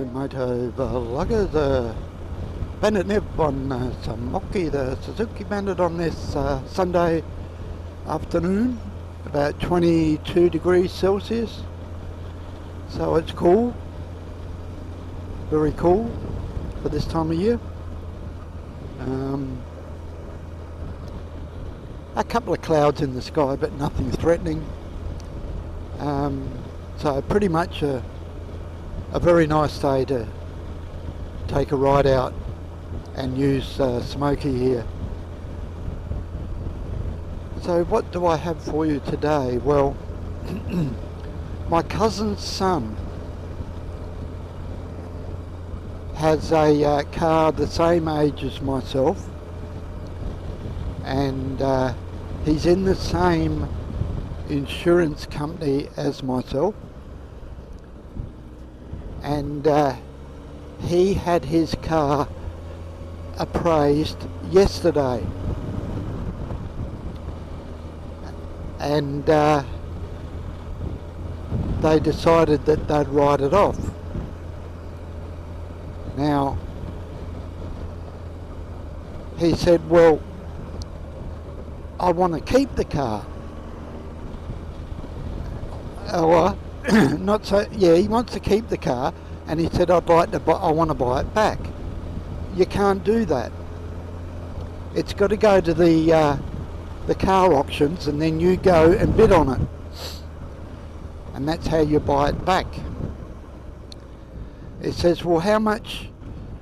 Motovlogger, the Bandit Nev on some Moki, the Suzuki Bandit on this Sunday afternoon, about 22 degrees Celsius, so it's cool, very cool for this time of year. A couple of clouds in the sky, but nothing threatening, so pretty much a very nice day to take a ride out and use Smokey here. So what do I have for you today? Well, my cousin's son has a car the same age as myself, and he's in the same insurance company as myself, and he had his car appraised yesterday, and they decided that they'd write it off. Now, he said, well, I want to keep the car. Or, not so, yeah, he wants to keep the car, and he said, I want to buy it back. You can't do that. It's got to go to the car auctions, and then you go and bid on it, and that's how you buy it back. It says, well, how much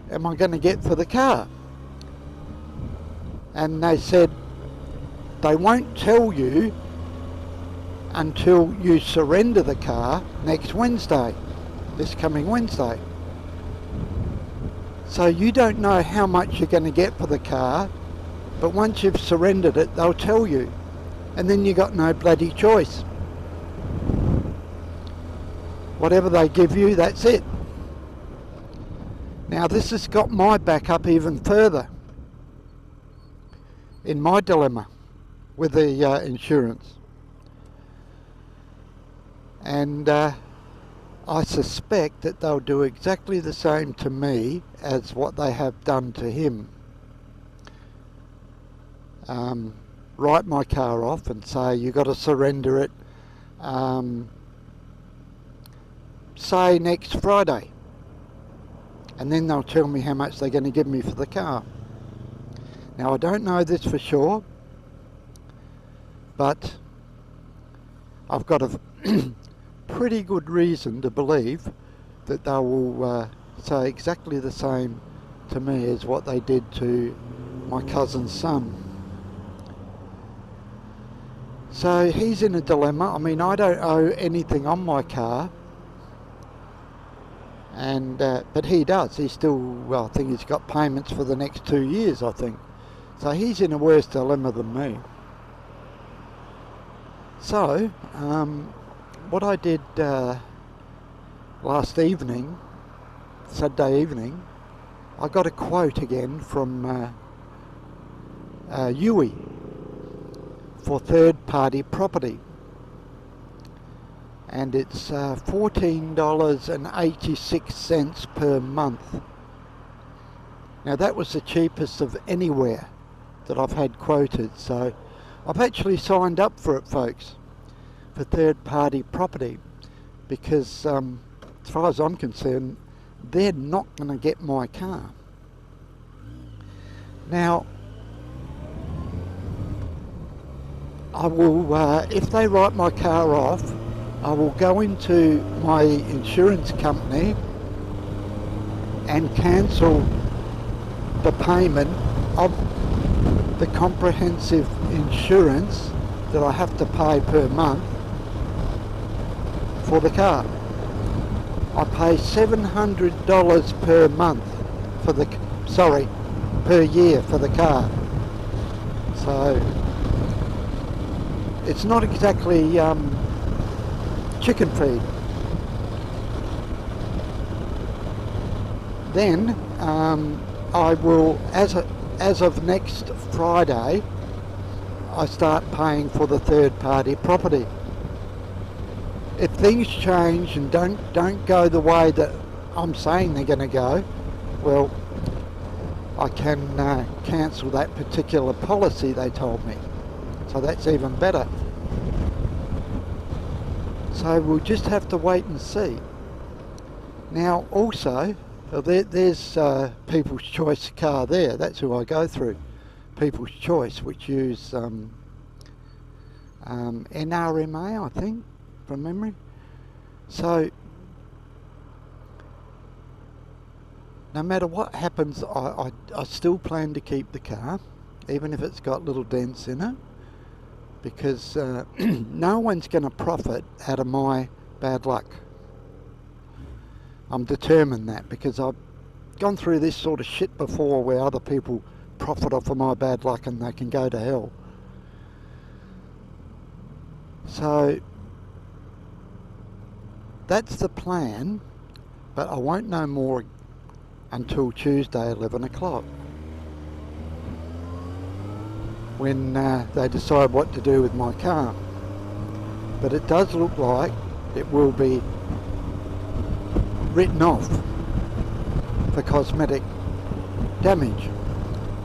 am I going to get for the car? And they said they won't tell you until you surrender the car next Wednesday, this coming Wednesday. So you don't know how much you're going to get for the car, but once you've surrendered it, they'll tell you, and then you got no bloody choice. Whatever they give you, that's it. Now this has got my back up even further in my dilemma with the insurance. And I suspect that they'll do exactly the same to me as what they have done to him. Write my car off and say you got to surrender it, say next Friday, and then they'll tell me how much they're going to give me for the car. Now I don't know this for sure, but I've got a pretty good reason to believe that they will say exactly the same to me as what they did to my cousin's son. So he's in a dilemma. I mean, I don't owe anything on my car, and but he does. He's still, well, I think he's got payments for the next 2 years, I think. So he's in a worse dilemma than me. So what I did last evening, Saturday evening, I got a quote again from Yui for third-party property, and it's $14.86 per month. Now that was the cheapest of anywhere that I've had quoted, so I've actually signed up for it, folks, for third-party property, because as far as I'm concerned, they're not going to get my car. Now, I will, if they write my car off, I will go into my insurance company and cancel the payment of the comprehensive insurance that I have to pay per month for the car. I pay $700 per month for the, per year for the car. So it's not exactly chicken feed. Then I will, as of next Friday, I start paying for the third-party property. If things change and don't go the way that I'm saying they're going to go, well, I can cancel that particular policy they told me. So that's even better. So we'll just have to wait and see. Now also, there's People's Choice car there. That's who I go through. People's Choice, which use NRMA, I think, from memory. So no matter what happens, I still plan to keep the car, even if it's got little dents in it, because no one's going to profit out of my bad luck. I'm determined that, because I've gone through this sort of shit before where other people profit off of my bad luck and they can go to hell. So that's the plan, but I won't know more until Tuesday 11 o'clock, when they decide what to do with my car. But it does look like it will be written off for cosmetic damage.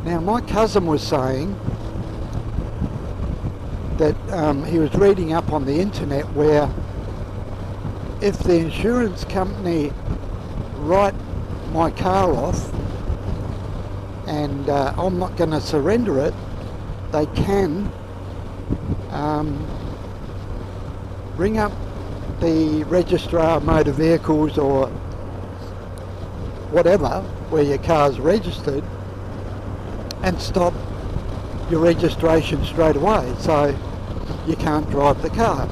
Now my cousin was saying that he was reading up on the internet where if the insurance company write my car off and I'm not going to surrender it, they can ring up the registrar of motor vehicles or whatever where your car's registered and stop your registration straight away, so you can't drive the car.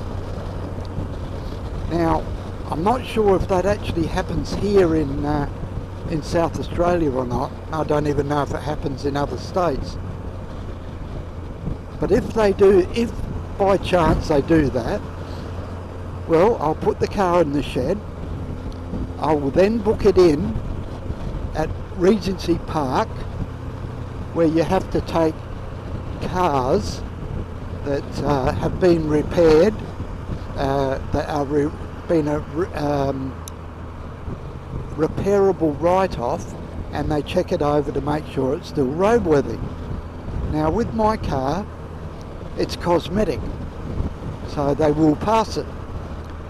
Now I'm not sure if that actually happens here in South Australia or not. I don't even know if it happens in other states. But if they do, if by chance they do that, well, I'll put the car in the shed. I will then book it in at Regency Park, where you have to take cars that have been repaired, that are been a repairable write-off, and they check it over to make sure it's still roadworthy. Now with my car, it's cosmetic, so they will pass it.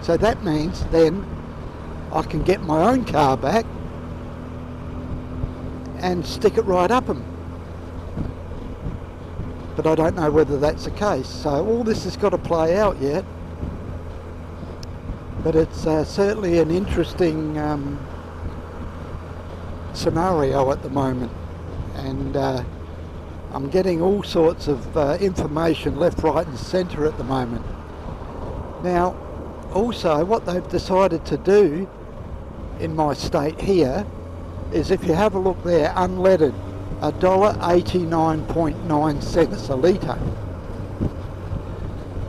So that means then I can get my own car back and stick it right up them. But I don't know whether that's the case. So all this has got to play out yet. But it's certainly an interesting scenario at the moment. And I'm getting all sorts of information left, right and centre at the moment. Now, also what they've decided to do in my state here is, if you have a look there, unleaded, $1.89.9 a litre.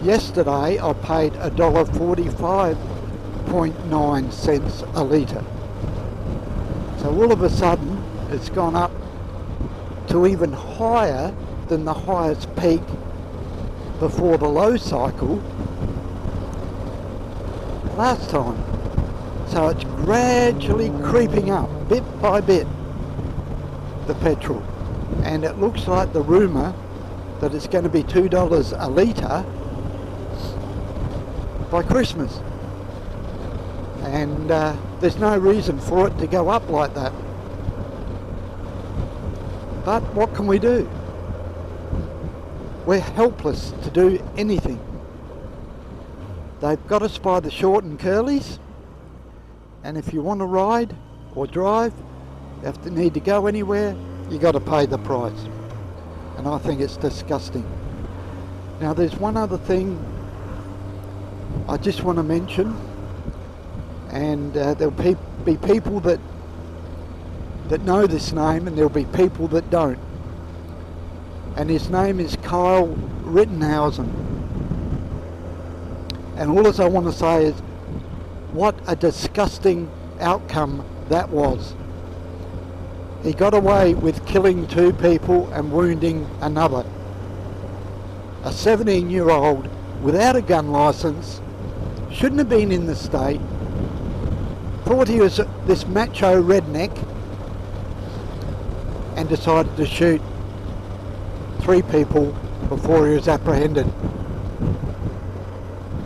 Yesterday I paid $1.45.9 a litre. So all of a sudden it's gone up to even higher than the highest peak before the low cycle last time. So it's gradually creeping up bit by bit, the petrol, and it looks like the rumour that it's going to be $2 a litre by Christmas, and there's no reason for it to go up like that. But what can we do? We're helpless to do anything. They've got us by the short and curlies, and if you want to ride or drive, you need to go anywhere, you got to pay the price. And I think it's disgusting. Now there's one other thing I just want to mention, and there'll be people that know this name, and there'll be people that don't. And his name is Kyle Rittenhausen. And all I want to say is, what a disgusting outcome that was. He got away with killing 2 people and wounding another. A 17-year-old without a gun license, shouldn't have been in the state, thought he was this macho redneck and decided to shoot 3 people before he was apprehended.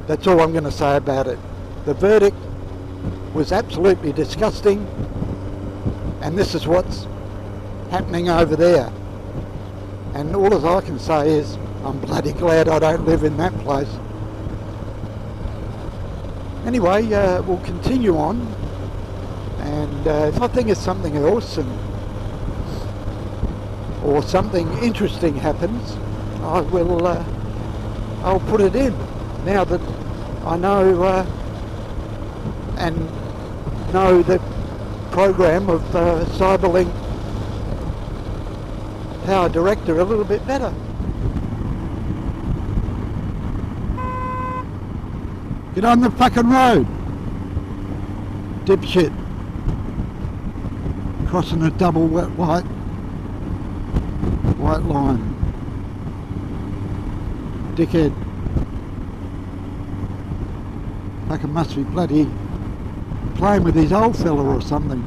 That's all I'm going to say about it. The verdict was absolutely disgusting, and this is what's happening over there. And all as I can say is, I'm bloody glad I don't live in that place. Anyway, we'll continue on, and if I think of something else or something interesting happens, I will I'll put it in. Now that I know and know the program of Cyberlink PowerDirector a little bit better. Get on the fucking road, dipshit. Crossing a double white line. Dickhead. Fucking must be bloody playing with his old fella or something.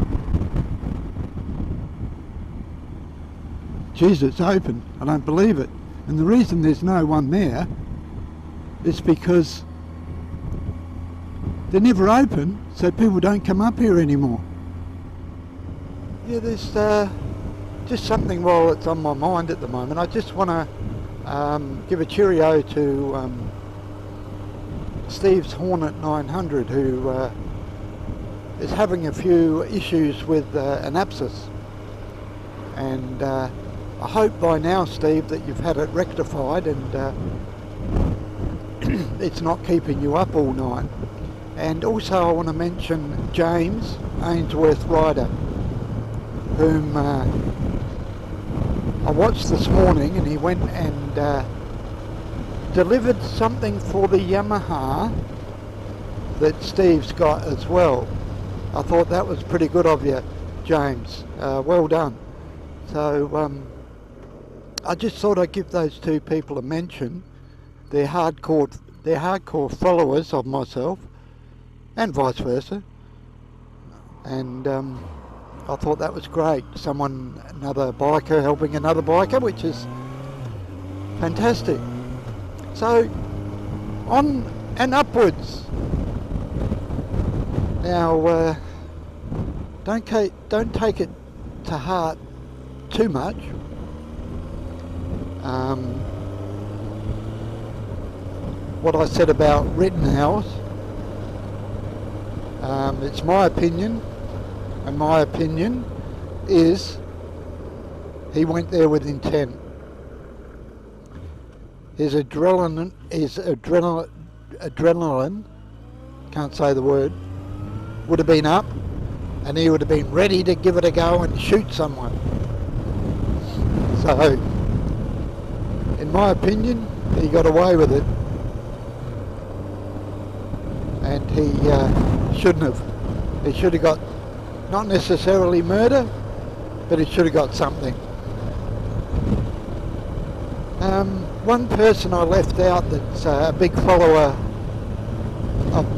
Jeez, it's open. I don't believe it. And the reason there's no one there is because they're never open, so people don't come up here anymore. Yeah, there's just something while it's on my mind at the moment. I just want to give a cheerio to Steve's Hornet 900, who is having a few issues with an abscess. And I hope by now, Steve, that you've had it rectified and it's not keeping you up all night. And also I want to mention James Ainsworth Ryder, whom I watched this morning, and he went and delivered something for the Yamaha that Steve's got as well. I thought that was pretty good of you, James. Well done. So I just thought I'd give those 2 people a mention. They're hardcore followers of myself, and vice versa, and I thought that was great. Another biker helping another biker, which is fantastic. So on and upwards. Now don't take it to heart too much. What I said about Rittenhausen. It's my opinion, and my opinion is he went there with intent. His adrenaline, can't say the word, would have been up, and he would have been ready to give it a go and shoot someone. So, in my opinion, he got away with it, and he shouldn't have. He should have got, not necessarily murder, but he should have got something. One person I left out that's a big follower of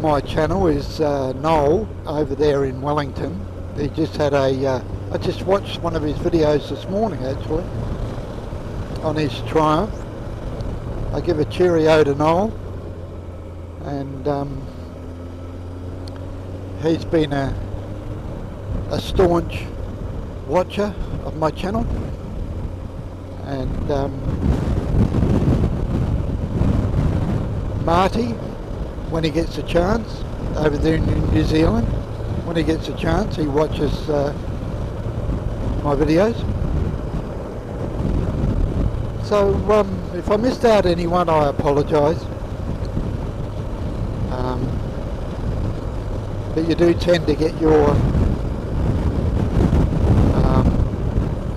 my channel is Noel over there in Wellington. He just had I just watched one of his videos this morning actually on his Triumph. I give a cheerio to Noel, and he's been a staunch watcher of my channel, and Marty, when he gets a chance, over there in New Zealand, when he gets a chance he watches my videos. So if I missed out anyone, I apologise. But you do tend to get your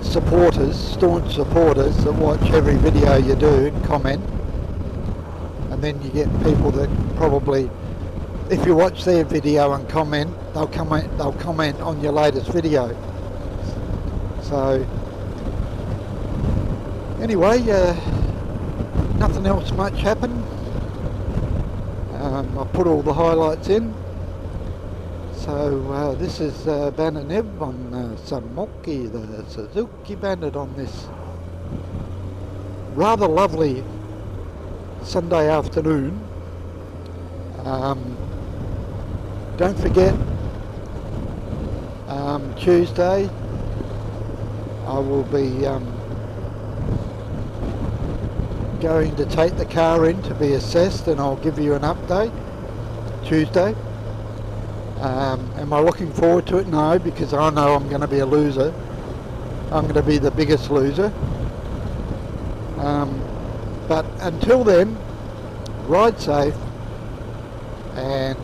supporters, staunch supporters, that watch every video you do and comment. And then you get people that probably, if you watch their video and comment, they'll comment on your latest video. So anyway, nothing else much happened. I put all the highlights in. So this is Bandit Nev on Samoki, the Suzuki Bandit, on this rather lovely Sunday afternoon. Don't forget, Tuesday I will be going to take the car in to be assessed, and I'll give you an update Tuesday. Am I looking forward to it? No, because I know I'm going to be a loser. I'm going to be the biggest loser. But until then, ride safe and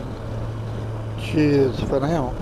cheers for now.